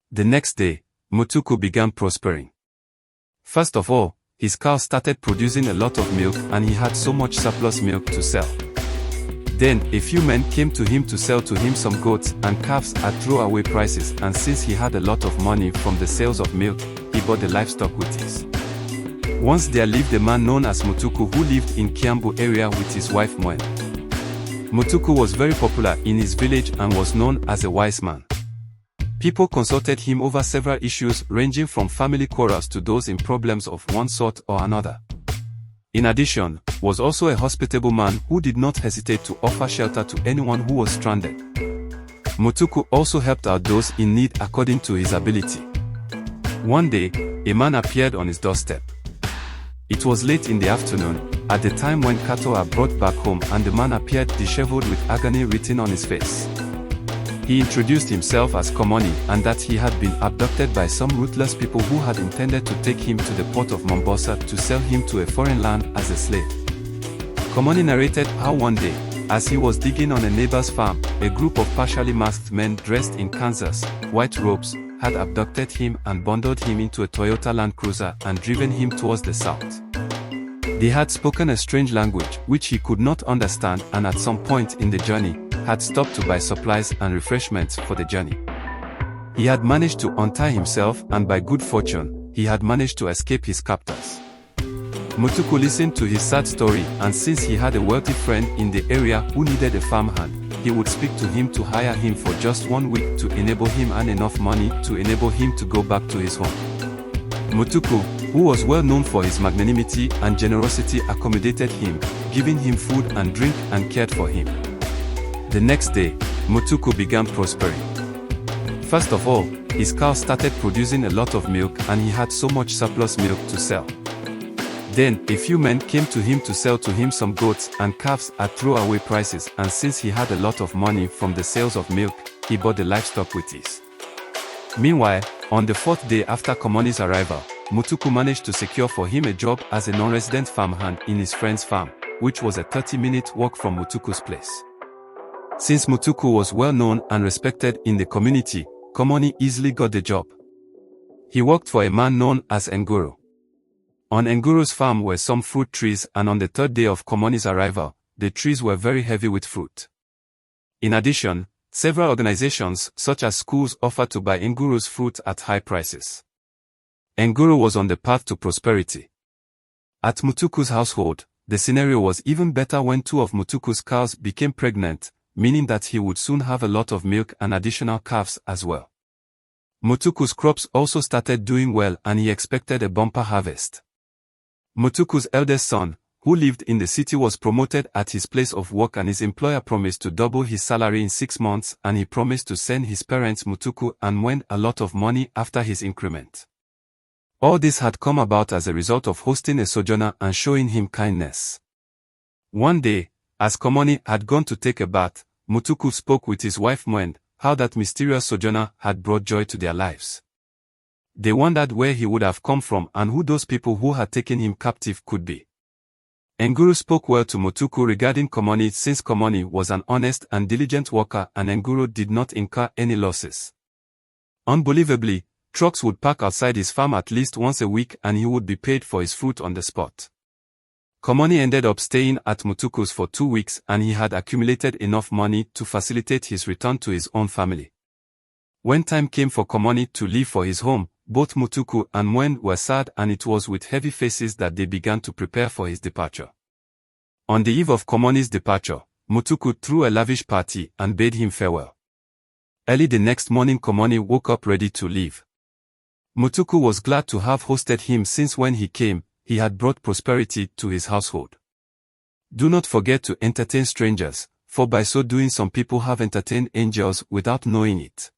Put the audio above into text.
The next day, Mutuku began prospering. First of all, his cow started producing a lot of milk and he had so much surplus milk to sell. Then, a few men came to him to sell to him some goats and calves at throwaway prices, and since he had a lot of money from the sales of milk, he bought the livestock with ease. Once there lived a man known as Mutuku who lived in Kiambu area with his wife Mwen. Mutuku was very popular in his village and was known as a wise man. People consulted him over several issues ranging from family quarrels to those in problems of one sort or another. In addition, was also a hospitable man who did not hesitate to offer shelter to anyone who was stranded. Mutuku also helped out those in need according to his ability. One day, a man appeared on his doorstep. It was late in the afternoon, at the time when cattle are brought back home, and the man appeared disheveled with agony written on his face. He introduced himself as Komoni and that he had been abducted by some ruthless people who had intended to take him to the port of Mombasa to sell him to a foreign land as a slave. Komoni narrated how one day, as he was digging on a neighbor's farm, a group of partially masked men dressed in Kansas white robes had abducted him and bundled him into a Toyota Land Cruiser and driven him towards the south. They had spoken a strange language which he could not understand, and at some point in the journey, had stopped to buy supplies and refreshments for the journey. He had managed to untie himself, and by good fortune, he had managed to escape his captors. Mutuku listened to his sad story, and since he had a wealthy friend in the area who needed a farmhand, he would speak to him to hire him for just 1 week to enable him earn enough money to enable him to go back to his home. Mutuku, who was well known for his magnanimity and generosity, accommodated him, giving him food and drink and cared for him. The next day, Mutuku began prospering. First of all, his cow started producing a lot of milk and he had so much surplus milk to sell. Then, a few men came to him to sell to him some goats and calves at throwaway prices, and since he had a lot of money from the sales of milk, he bought the livestock with ease. Meanwhile, on the 4th day after Komoni's arrival, Mutuku managed to secure for him a job as a non-resident farmhand in his friend's farm, which was a 30-minute walk from Mutuku's place. Since Mutuku was well known and respected in the community, Komoni easily got the job. He worked for a man known as Nguru. On Nguru's farm were some fruit trees, and on the 3rd day of Komoni's arrival, the trees were very heavy with fruit. In addition, several organizations such as schools offered to buy Nguru's fruit at high prices. Nguru was on the path to prosperity. At Mutuku's household, the scenario was even better when 2 of Mutuku's cows became pregnant, meaning that he would soon have a lot of milk and additional calves as well. Mutuku's crops also started doing well and he expected a bumper harvest. Mutuku's eldest son, who lived in the city, was promoted at his place of work, and his employer promised to double his salary in 6 months, and he promised to send his parents Mutuku and Mwen a lot of money after his increment. All this had come about as a result of hosting a sojourner and showing him kindness. One day, as Komoni had gone to take a bath, Mutuku spoke with his wife Mwen, how that mysterious sojourner had brought joy to their lives. They wondered where he would have come from and who those people who had taken him captive could be. Nguru spoke well to Mutuku regarding Komoni, since Komoni was an honest and diligent worker and Nguru did not incur any losses. Unbelievably, trucks would park outside his farm at least once a week and he would be paid for his fruit on the spot. Komoni ended up staying at Mutuku's for 2 weeks and he had accumulated enough money to facilitate his return to his own family. When time came for Komoni to leave for his home, both Mutuku and Mwen were sad, and it was with heavy faces that they began to prepare for his departure. On the eve of Komoni's departure, Mutuku threw a lavish party and bade him farewell. Early the next morning, Komoni woke up ready to leave. Mutuku was glad to have hosted him, since when he came, he had brought prosperity to his household. Do not forget to entertain strangers, for by so doing some people have entertained angels without knowing it.